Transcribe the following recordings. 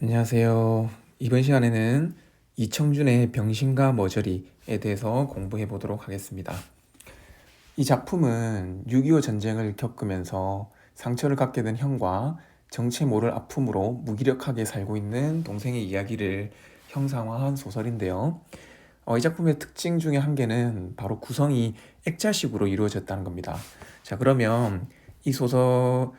안녕하세요. 이번 시간에는 이청준의 병신과 머저리에 대해서 공부해 보도록 하겠습니다. 이 작품은 6.25 전쟁을 겪으면서 상처를 갖게 된 형과 정체 모를 아픔으로 무기력하게 살고 있는 동생의 이야기를 형상화한 소설인데요. 이 작품의 특징 중에 한 개는 바로 구성이 액자식으로 이루어졌다는 겁니다. 자, 그러면 이 소설의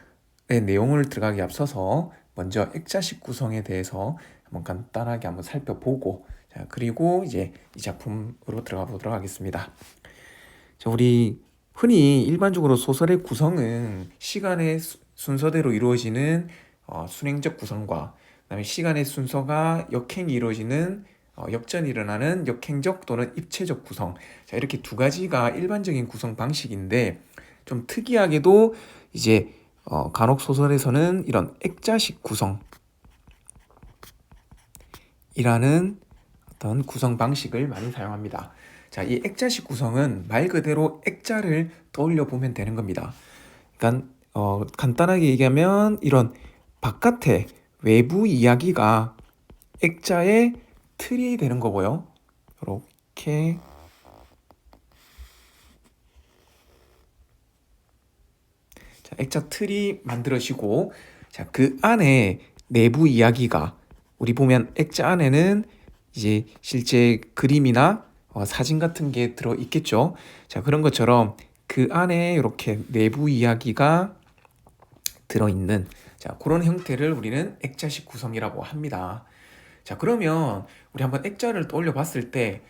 내용을 들어가기 앞서서 먼저 액자식 구성에 대해서 한번 간단하게 한번 살펴보고, 자, 그리고 이제 이 작품으로 들어가 보도록 하겠습니다. 자, 우리 흔히 일반적으로 소설의 구성은 시간의 순서대로 이루어지는 순행적 구성과, 그다음에 시간의 순서가 역행이 이루어지는 역전이 일어나는 역행적 또는 입체적 구성. 자, 이렇게 두 가지가 일반적인 구성 방식인데, 좀 특이하게도 이제 간혹 소설에서는 이런 액자식 구성이라는 어떤 구성 방식을 많이 사용합니다. 자, 이 액자식 구성은 말 그대로 액자를 떠올려 보면 되는 겁니다. 그러니까 간단하게 얘기하면 이런 바깥에 외부 이야기가 액자의 틀이 되는 거고요. 이렇게 자, 액자 틀이 만들어지고, 자, 그 안에 내부 이야기가, 우리 보면 액자 안에는 이제 실제 그림이나 사진 같은 게 들어 있겠죠. 자, 그런 것처럼 그 안에 이렇게 내부 이야기가 들어 있는, 자, 그런 형태를 우리는 액자식 구성이라고 합니다. 자, 그러면 우리 한번 액자를 떠올려 봤을 때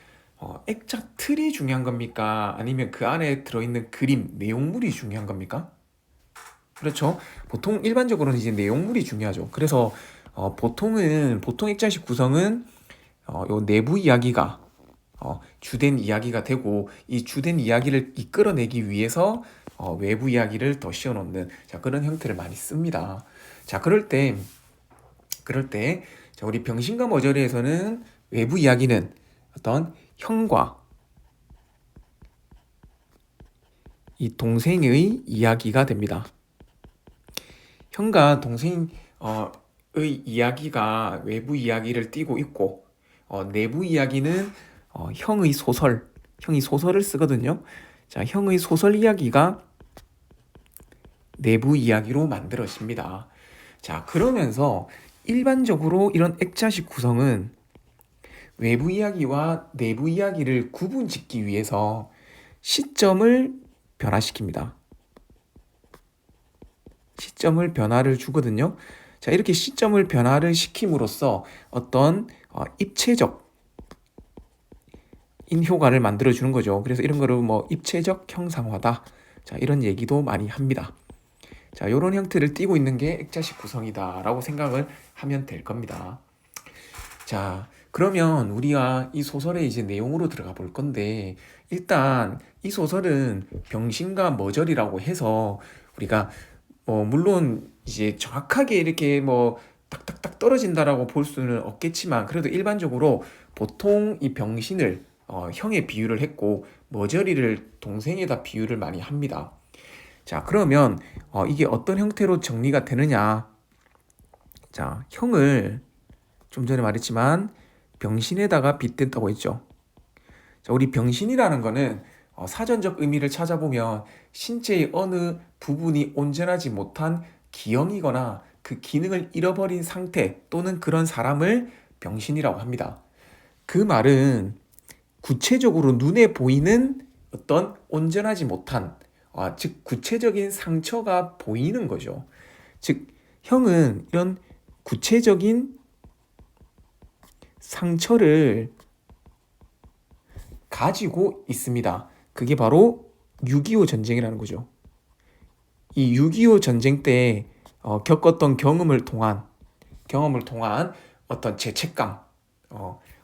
액자 틀이 중요한 겁니까? 아니면 그 안에 들어있는 그림, 내용물이 중요한 겁니까? 그렇죠. 보통 일반적으로는 이제 내용물이 중요하죠. 그래서 보통 액자식 구성은 요 내부 이야기가 주된 이야기가 되고, 이 주된 이야기를 이끌어내기 위해서 외부 이야기를 더 씌워놓는, 자, 그런 형태를 많이 씁니다. 자, 그럴 때 자, 우리 병신과 머저리에서는 외부 이야기는 어떤 형과 이 동생의 이야기가 됩니다. 형과 동생의 이야기가 외부 이야기를 띠고 있고, 내부 이야기는 형이 소설을 쓰거든요. 자, 형의 소설 이야기가 내부 이야기로 만들어집니다. 자, 그러면서 일반적으로 이런 액자식 구성은 외부 이야기와 내부 이야기를 구분짓기 위해서 시점을 변화시킵니다. 시점을 변화를 주거든요. 자, 이렇게 시점을 변화를 시킴으로써 어떤 입체적 인 효과를 만들어 주는 거죠. 그래서 이런 거를 뭐 입체적 형상화다, 자, 이런 얘기도 많이 합니다. 자, 이런 형태를 띠고 있는 게 액자식 구성이다라고 생각을 하면 될 겁니다. 자, 그러면 우리가 이 소설의 이제 내용으로 들어가 볼 건데, 일단 이 소설은 병신과 머저리라고 해서 우리가 물론 이제 정확하게 이렇게 뭐 딱딱딱 떨어진다라고 볼 수는 없겠지만, 그래도 일반적으로 보통 이 병신을 형에 비유를 했고, 머저리를 동생에다 비유를 많이 합니다. 자, 그러면 이게 어떤 형태로 정리가 되느냐? 자, 형을 좀 전에 말했지만 병신에다가 빗댔다고 했죠. 자, 우리 병신이라는 거는 사전적 의미를 찾아보면 신체의 어느 부분이 온전하지 못한 기형이거나 그 기능을 잃어버린 상태 또는 그런 사람을 병신이라고 합니다. 그 말은 구체적으로 눈에 보이는 어떤 온전하지 못한, 즉 구체적인 상처가 보이는 거죠. 즉 형은 이런 구체적인 상처를 가지고 있습니다. 그게 바로 6.25 전쟁이라는 거죠. 이 6.25 전쟁 때 겪었던 경험을 통한 어떤 죄책감,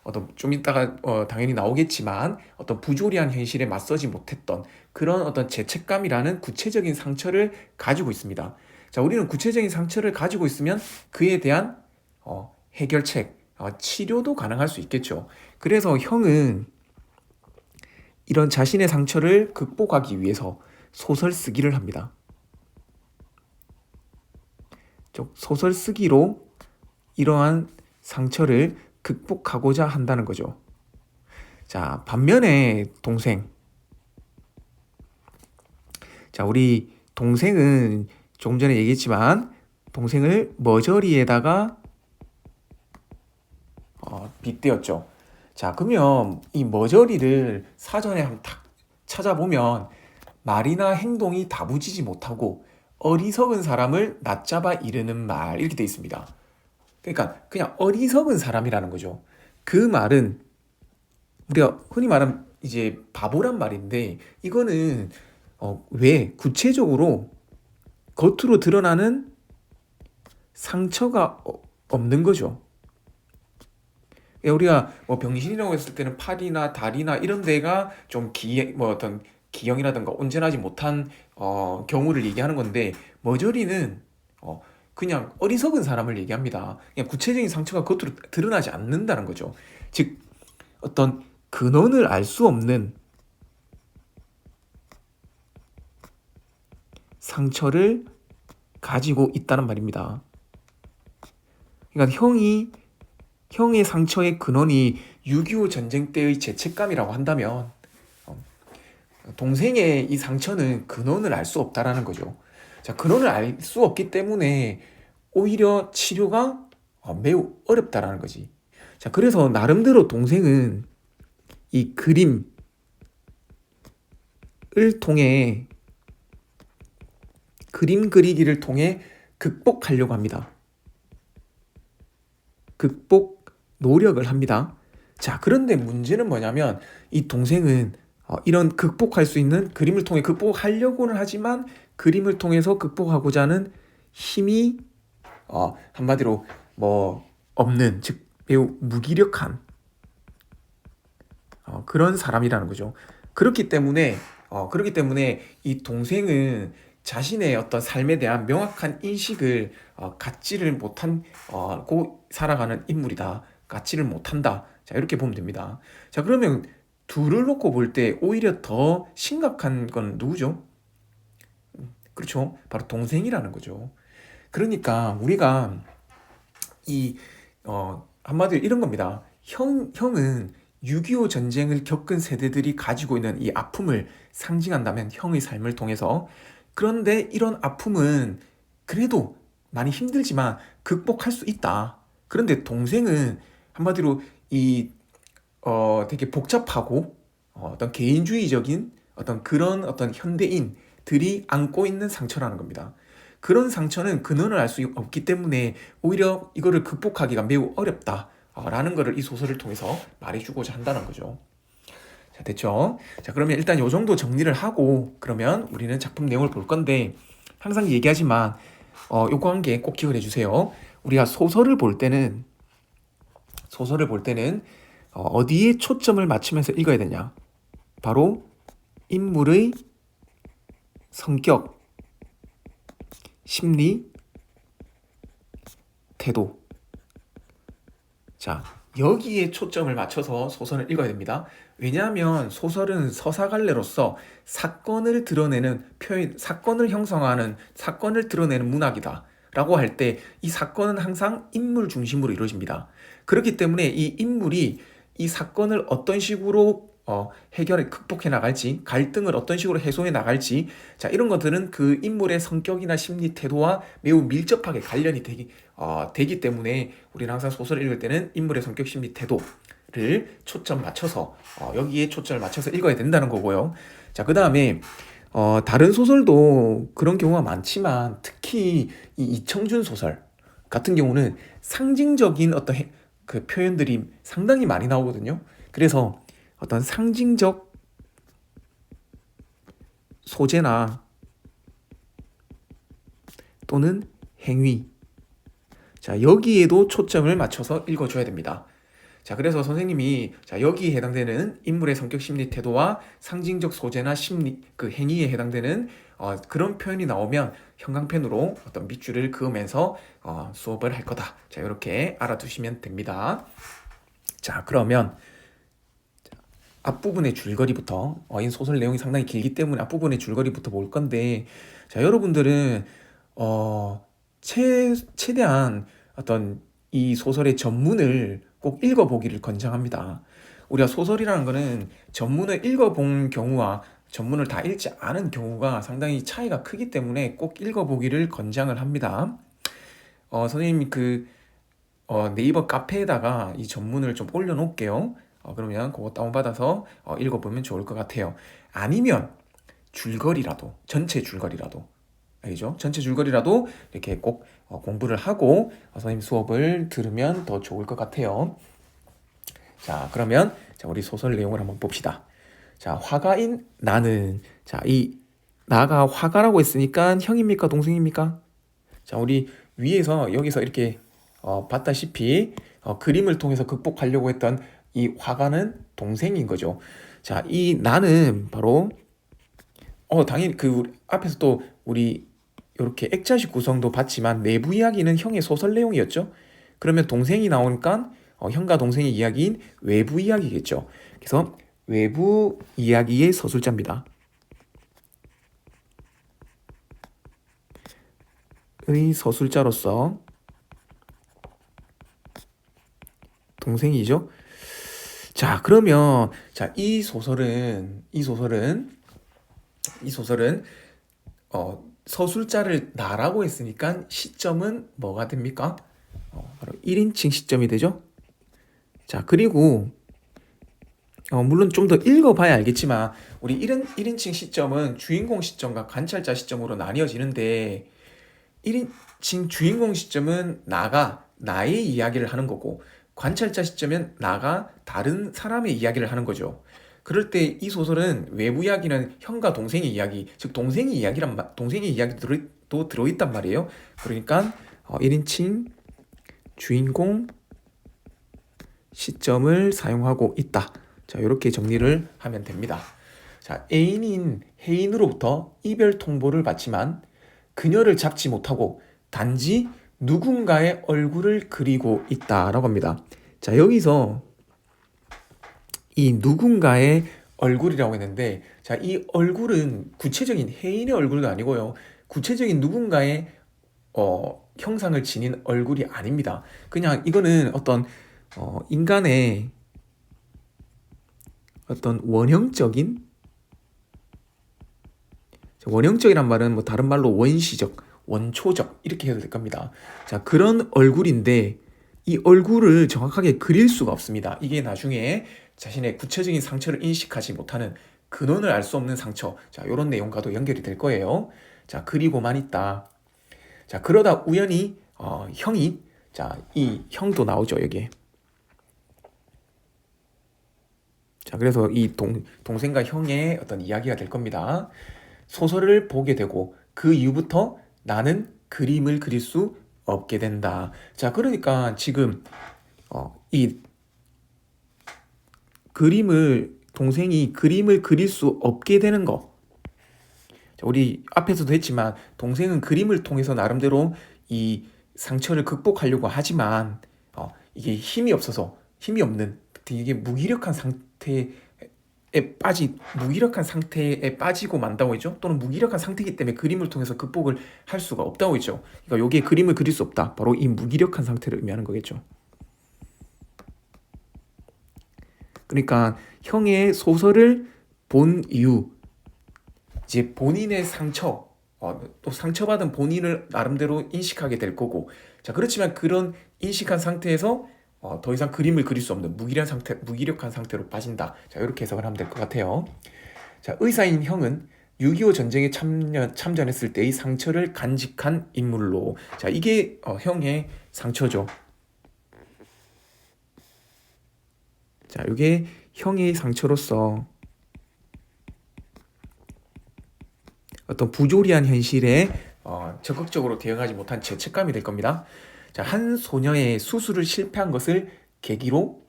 어떤 좀 이따가 당연히 나오겠지만 어떤 부조리한 현실에 맞서지 못했던 그런 어떤 죄책감이라는 구체적인 상처를 가지고 있습니다. 자, 우리는 구체적인 상처를 가지고 있으면 그에 대한 해결책, 치료도 가능할 수 있겠죠. 그래서 형은 이런 자신의 상처를 극복하기 위해서 소설 쓰기를 합니다. 즉 소설 쓰기로 이러한 상처를 극복하고자 한다는 거죠. 자, 반면에 동생. 자, 우리 동생은 조금 전에 얘기했지만 동생을 머저리에다가 빗대었죠. 자, 그러면 이 머저리를 사전에 한번 탁 찾아보면 말이나 행동이 다부지지 못하고 어리석은 사람을 낮잡아 이르는 말 이렇게 돼 있습니다. 그러니까 그냥 어리석은 사람이라는 거죠. 그 말은 우리가 흔히 말하는 이제 바보란 말인데 이거는 왜 구체적으로 겉으로 드러나는 상처가 없는 거죠. 우리가 뭐 병신이라고 했을 때는 팔이나 다리나 이런 데가 좀 뭐 어떤 기형이라든가 온전하지 못한 경우를 얘기하는 건데 머저리는 그냥 어리석은 사람을 얘기합니다. 그냥 구체적인 상처가 겉으로 드러나지 않는다는 거죠. 즉 어떤 근원을 알 수 없는 상처를 가지고 있다는 말입니다. 그러니까 형의 상처의 근원이 6.25 전쟁 때의 죄책감이라고 한다면 동생의 이 상처는 근원을 알 수 없다라는 거죠. 자, 근원을 알 수 없기 때문에 오히려 치료가 매우 어렵다라는 거지. 자, 그래서 나름대로 동생은 이 그림을 통해 그림 그리기를 통해 극복하려고 합니다. 극복 노력을 합니다. 자, 그런데 문제는 뭐냐면 이 동생은 이런 극복할 수 있는 그림을 통해 극복하려고는 하지만 그림을 통해서 극복하고자 하는 힘이 한마디로 뭐 없는, 즉 매우 무기력한 그런 사람이라는 거죠. 그렇기 때문에 이 동생은 자신의 어떤 삶에 대한 명확한 인식을 갖지를 못한 고 살아가는 인물이다. 갖지를 못한다. 자, 이렇게 보면 됩니다. 자, 그러면 둘을 놓고 볼 때 오히려 더 심각한 건 누구죠? 그렇죠. 바로 동생이라는 거죠. 그러니까 우리가 이 한마디로 이런 겁니다. 형은 6.25 전쟁을 겪은 세대들이 가지고 있는 이 아픔을 상징한다면 형의 삶을 통해서, 그런데 이런 아픔은 그래도 많이 힘들지만 극복할 수 있다. 그런데 동생은 한마디로 이 되게 복잡하고 어떤 개인주의적인 어떤 그런 어떤 현대인들이 안고 있는 상처라는 겁니다. 그런 상처는 근원을 알 수 없기 때문에 오히려 이거를 극복하기가 매우 어렵다라는 거를 이 소설을 통해서 말해주고자 한다는 거죠. 자, 됐죠? 자, 그러면 일단 요 정도 정리를 하고 그러면 우리는 작품 내용을 볼 건데, 항상 얘기하지만 요거 한 개 꼭 기억을 해주세요. 우리가 소설을 볼 때는 어디에 초점을 맞추면서 읽어야 되냐? 바로 인물의 성격, 심리, 태도. 자, 여기에 초점을 맞춰서 소설을 읽어야 됩니다. 왜냐하면 소설은 서사갈래로서 사건을 드러내는 표현, 사건을 형성하는, 사건을 드러내는 문학이다 라고 할 때 이 사건은 항상 인물 중심으로 이루어집니다. 그렇기 때문에 이 인물이 이 사건을 어떤 식으로 극복해 나갈지, 갈등을 어떤 식으로 해소해 나갈지, 자, 이런 것들은 그 인물의 성격이나 심리 태도와 매우 밀접하게 관련이 되기 때문에 우리는 항상 소설을 읽을 때는 인물의 성격, 심리, 태도를 초점 맞춰서 여기에 초점을 맞춰서 읽어야 된다는 거고요. 자, 그 다음에 다른 소설도 그런 경우가 많지만 특히 이 이청준 소설 같은 경우는 상징적인 어떤 그 표현들이 상당히 많이 나오거든요. 그래서 어떤 상징적 소재나 또는 행위, 자, 여기에도 초점을 맞춰서 읽어줘야 됩니다. 자, 그래서 선생님이 여기에 해당되는 인물의 성격, 심리, 태도와 상징적 소재나 심리, 그 행위에 해당되는 그런 표현이 나오면 형광펜으로 어떤 밑줄을 그으면서 수업을 할 거다. 자, 이렇게 알아두시면 됩니다. 자, 그러면 앞부분의 줄거리부터, 이 소설 내용이 상당히 길기 때문에 앞부분의 줄거리부터 볼 건데, 자, 여러분들은 최대한 어떤 이 소설의 전문을 꼭 읽어보기를 권장합니다. 우리가 소설이라는 거는 전문을 읽어본 경우와 전문을 다 읽지 않은 경우가 상당히 차이가 크기 때문에 꼭 읽어보기를 권장을 합니다. 선생님이 네이버 카페에다가 이 전문을 좀 올려놓을게요. 그러면 그거 다운받아서 읽어보면 좋을 것 같아요. 아니면 줄거리라도, 전체 줄거리라도, 알죠? 전체 줄거리라도 이렇게 꼭 공부를 하고 선생님 수업을 들으면 더 좋을 것 같아요. 자, 그러면 우리 소설 내용을 한번 봅시다. 자, 화가인 나는, 이 나가 화가라고 했으니까 형입니까 동생입니까? 자, 우리 위에서 여기서 이렇게 봤다시피 그림을 통해서 극복하려고 했던 이 화가는 동생인 거죠. 자, 이 나는 바로 당연히 우리 앞에서 또 우리 이렇게 액자식 구성도 봤지만 내부 이야기는 형의 소설 내용이었죠. 그러면 동생이 나오니까 형과 동생의 이야기인 외부 이야기겠죠. 그래서 외부 이야기의 서술자입니다. 의 서술자로서 동생이죠. 자, 그러면 이 소설은 서술자를 나라고 했으니까 시점은 뭐가 됩니까? 바로 1인칭 시점이 되죠. 자, 그리고 물론 좀 더 읽어봐야 알겠지만 우리 1인칭 시점은 주인공 시점과 관찰자 시점으로 나뉘어지는데 1인칭 주인공 시점은 나의 이야기를 하는 거고 관찰자 시점은 나가 다른 사람의 이야기를 하는 거죠. 그럴 때 이 소설은 외부 이야기는 형과 동생의 이야기, 즉 동생의 이야기도 들어있단 말이에요. 그러니까 1인칭 주인공 시점을 사용하고 있다. 자, 이렇게 정리를 하면 됩니다. 자, 애인인 혜인으로부터 이별 통보를 받지만 그녀를 잡지 못하고 단지 누군가의 얼굴을 그리고 있다라고 합니다. 자, 여기서 이 누군가의 얼굴이라고 했는데, 자, 이 얼굴은 구체적인 혜인의 얼굴도 아니고요. 구체적인 누군가의 형상을 지닌 얼굴이 아닙니다. 그냥 이거는 어떤 인간의 어떤 원형적이란 말은 뭐 다른 말로 원시적, 원초적 이렇게 해도 될 겁니다. 자, 그런 얼굴인데 이 얼굴을 정확하게 그릴 수가 없습니다. 이게 나중에 자신의 구체적인 상처를 인식하지 못하는 근원을 알 수 없는 상처. 자, 이런 내용과도 연결이 될 거예요. 자, 그리고만 있다. 자, 그러다 우연히 형이, 이 형도 나오죠, 여기에. 자, 그래서 이 동생과 형의 어떤 이야기가 될 겁니다. 소설을 보게 되고 그 이후부터 나는 그림을 그릴 수 없게 된다. 자, 그러니까 지금 이 동생이 그림을 그릴 수 없게 되는 거. 자, 우리 앞에서도 했지만 동생은 그림을 통해서 나름대로 이 상처를 극복하려고 하지만 이게 힘이 없는 되게 무기력한 상태에 빠지고 만다고 했죠. 또는 무기력한 상태이기 때문에 그림을 통해서 극복을 할 수가 없다고 했죠. 그러니까 여기에 그림을 그릴 수 없다. 바로 이 무기력한 상태를 의미하는 거겠죠. 그러니까 형의 소설을 본 이후 이제 본인의 상처, 또 상처받은 본인을 나름대로 인식하게 될 거고, 자, 그렇지만 그런 인식한 상태에서 더 이상 그림을 그릴 수 없는 무기력한 상태로 빠진다. 자, 이렇게 해석을 하면 될 것 같아요. 자, 의사인 형은 6.25 전쟁에 참전했을 때의 상처를 간직한 인물로. 자, 이게 형의 상처죠. 자, 이게 형의 상처로서 어떤 부조리한 현실에 적극적으로 대응하지 못한 죄책감이 될 겁니다. 자, 한 소녀의 수술을 실패한 것을 계기로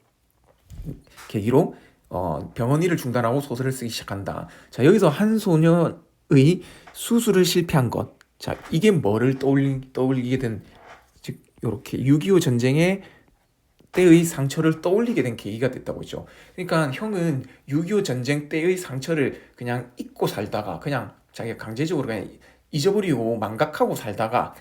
병원 일을 중단하고 소설을 쓰기 시작한다. 자, 여기서 한 소녀의 수술을 실패한 것. 자, 이게 뭐를 떠올리게 된, 즉 이렇게 6.25 전쟁의 때의 상처를 떠올리게 된 계기가 됐다고 했죠. 그러니까 형은 6.25 전쟁 때의 상처를 그냥 잊고 살다가 그냥 자기가 강제적으로 그냥 잊어버리고 망각하고 살다가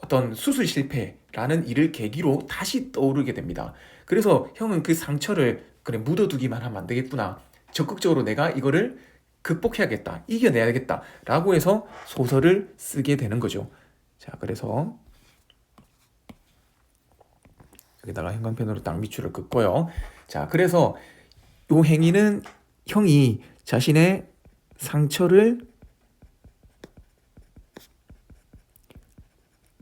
어떤 수술 실패라는 일을 계기로 다시 떠오르게 됩니다. 그래서 형은 그 상처를 그래 묻어두기만 하면 안 되겠구나. 적극적으로 내가 이거를 극복해야겠다. 이겨내야겠다. 라고 해서 소설을 쓰게 되는 거죠. 자, 그래서 여기다가 형광펜으로 딱 밑줄을 긋고요. 자, 그래서 요 행위는 형이 자신의 상처를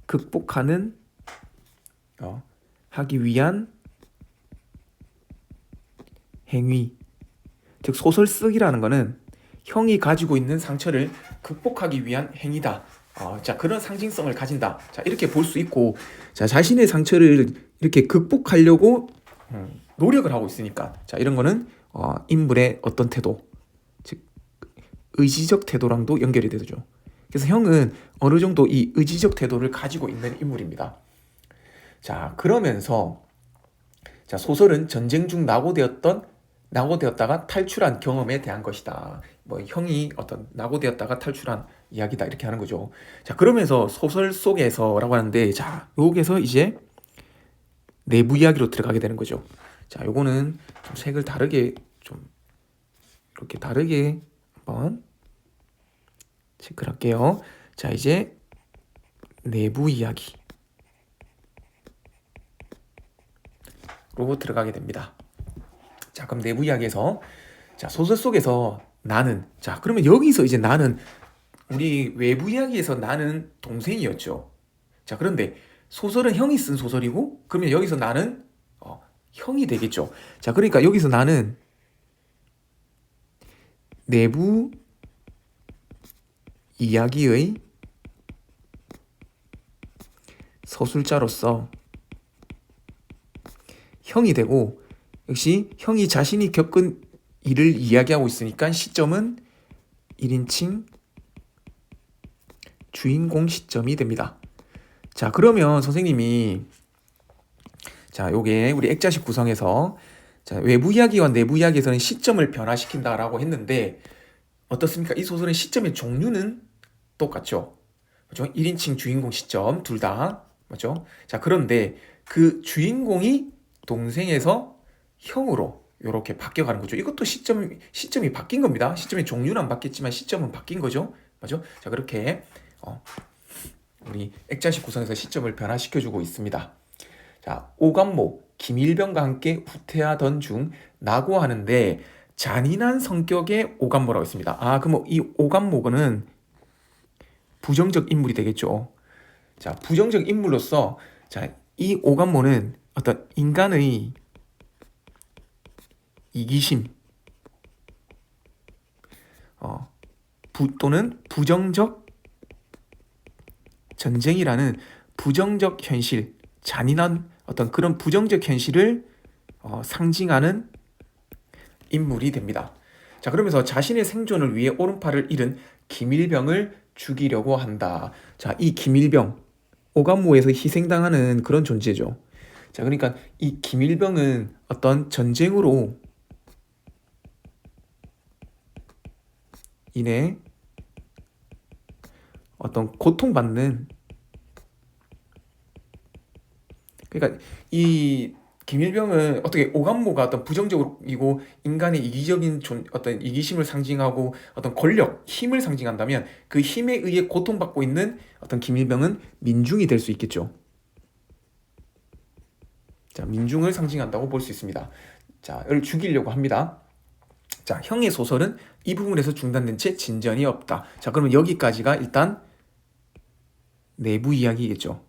극복하는 하기 위한 행위. 즉 소설 쓰기라는 거는 형이 가지고 있는 상처를 극복하기 위한 행위다. 자, 그런 상징성을 가진다. 자, 이렇게 볼 수 있고, 자, 자신의 상처를 이렇게 극복하려고 노력을 하고 있으니까, 자, 이런 거는 인물의 어떤 태도, 즉 의지적 태도랑도 연결이 되죠. 그래서 형은 어느 정도 이 의지적 태도를 가지고 있는 인물입니다. 자, 그러면서 자, 소설은 전쟁 중 낙오되었다가 탈출한 경험에 대한 것이다. 뭐 형이 어떤 낙오되었다가 탈출한 이야기다 이렇게 하는 거죠. 자, 그러면서 소설 속에서라고 하는데, 자, 여기서 이제 내부 이야기로 들어가게 되는 거죠. 자, 요거는 좀 색을 다르게 좀 이렇게 다르게 한번 체크를 할게요. 자, 이제 내부 이야기로 들어가게 됩니다. 자, 그럼 내부 이야기에서 자, 소설 속에서 나는, 자, 그러면 여기서 이제 나는 우리 외부 이야기에서 나는 동생이었죠. 자, 그런데 소설은 형이 쓴 소설이고, 그러면 여기서 나는 형이 되겠죠. 자, 그러니까 여기서 나는 내부 이야기의 서술자로서 형이 되고, 역시 형이 자신이 겪은 일을 이야기하고 있으니까 시점은 1인칭 주인공 시점이 됩니다. 자, 그러면 선생님이 자, 요게 우리 액자식 구성에서 자, 외부 이야기와 내부 이야기에서는 시점을 변화시킨다라고 했는데 어떻습니까? 이 소설의 시점의 종류는 똑같죠. 그렇죠? 1인칭 주인공 시점 둘 다 맞죠? 자, 그런데 그 주인공이 동생에서 형으로 이렇게 바뀌어가는 거죠. 이것도 시점이 바뀐 겁니다. 시점의 종류는 안 바뀌었지만 시점은 바뀐 거죠. 맞죠? 자, 그렇게 우리 액자식 구성에서 시점을 변화시켜주고 있습니다. 자, 오감모, 김일병과 함께 후퇴하던 중 낙오하는데 잔인한 성격의 오감모라고 있습니다. 그럼 이 오감모는 부정적 인물이 되겠죠. 자, 부정적 인물로서 자, 이 오감모는 어떤 인간의 이기심 또는 부정적 전쟁이라는 부정적 현실, 잔인한 어떤 그런 부정적 현실을 상징하는 인물이 됩니다. 자, 그러면서 자신의 생존을 위해 오른팔을 잃은 김일병을 죽이려고 한다. 자, 이 김일병, 오감모에서 희생당하는 그런 존재죠. 자, 그러니까 이 김일병은 어떤 전쟁으로 인해 어떤 고통받는, 그러니까 이 김일병은 어떻게 오감모가 어떤 부정적이고 인간의 이기적인 어떤 이기심을 상징하고 어떤 권력, 힘을 상징한다면 그 힘에 의해 고통받고 있는 어떤 김일병은 민중이 될 수 있겠죠. 자, 민중을 상징한다고 볼 수 있습니다. 자, 를 죽이려고 합니다. 자, 형의 소설은 이 부분에서 중단된 채 진전이 없다. 자, 그러면 여기까지가 일단 내부 이야기겠죠.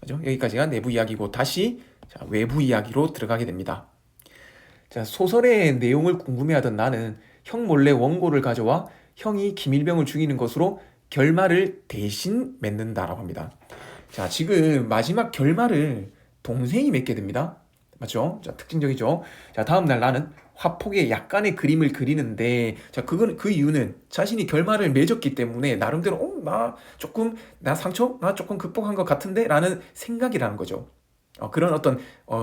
맞죠? 여기까지가 내부 이야기고 다시 자, 외부 이야기로 들어가게 됩니다. 자, 소설의 내용을 궁금해하던 나는 형 몰래 원고를 가져와 형이 김일병을 죽이는 것으로 결말을 대신 맺는다라고 합니다. 자, 지금 마지막 결말을 동생이 맺게 됩니다. 맞죠? 자, 특징적이죠. 자, 다음날 나는 화폭에 약간의 그림을 그리는데, 자, 그 이유는 자신이 결말을 맺었기 때문에 나름대로 나 상처 조금 극복한 것 같은데 라는 생각이라는 거죠. 그런 어떤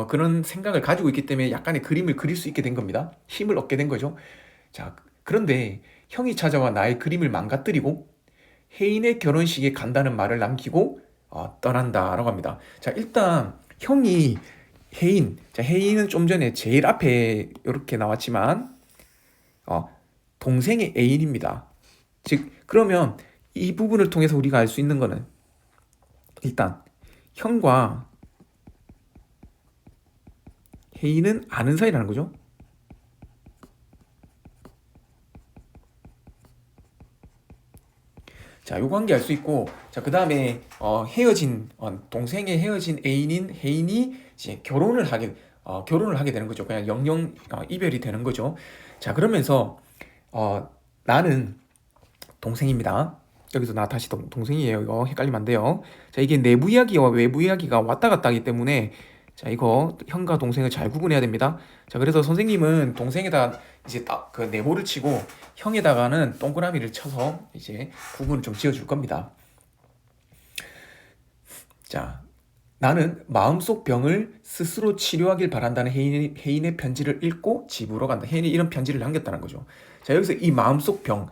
그런 생각을 가지고 있기 때문에 약간의 그림을 그릴 수 있게 된 겁니다. 힘을 얻게 된 거죠. 자, 그런데 형이 찾아와 나의 그림을 망가뜨리고 혜인의 결혼식에 간다는 말을 남기고 떠난다라고 합니다. 자, 일단 형이 혜인. 자, 혜인은 좀 전에 제일 앞에 이렇게 나왔지만 어, 동생의 애인입니다. 즉, 그러면 이 부분을 통해서 우리가 알 수 있는 거는 일단 형과 혜인은 아는 사이라는 거죠. 자, 요 관계 알 수 있고, 자, 그 다음에 헤어진 동생의 헤어진 애인인 혜인이 이제 결혼을 하게 되는 거죠. 그냥 영영 이별이 되는 거죠. 자, 그러면서 나는 동생입니다. 여기서 나 다시 동생이에요. 이거 헷갈리면 안 돼요. 자, 이게 내부 이야기와 외부 이야기가 왔다 갔다 하기 때문에 자, 이거 형과 동생을 잘 구분해야 됩니다. 자, 그래서 선생님은 동생에다 이제 딱 그 네모를 치고 형에다가는 동그라미를 쳐서 이제 구분을 좀 지어줄 겁니다. 자, 나는 마음속 병을 스스로 치료하길 바란다는 혜인의 편지를 읽고 집으로 간다. 혜인이 이런 편지를 남겼다는 거죠. 자, 여기서 이 마음속 병,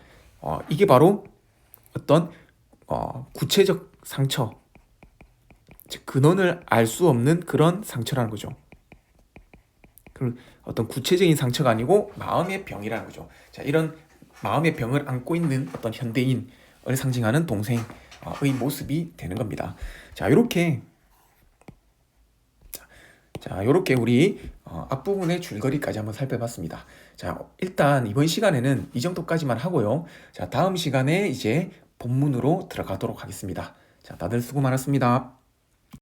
이게 바로 어떤 구체적 상처, 즉 근원을 알 수 없는 그런 상처라는 거죠. 그 어떤 구체적인 상처가 아니고 마음의 병이라는 거죠. 자, 이런 마음의 병을 안고 있는 어떤 현대인을 상징하는 동생의 모습이 되는 겁니다. 자, 이렇게 요렇게 우리 앞부분의 줄거리까지 한번 살펴봤습니다. 자, 일단 이번 시간에는 이 정도까지만 하고요. 자, 다음 시간에 이제 본문으로 들어가도록 하겠습니다. 자, 다들 수고 많았습니다.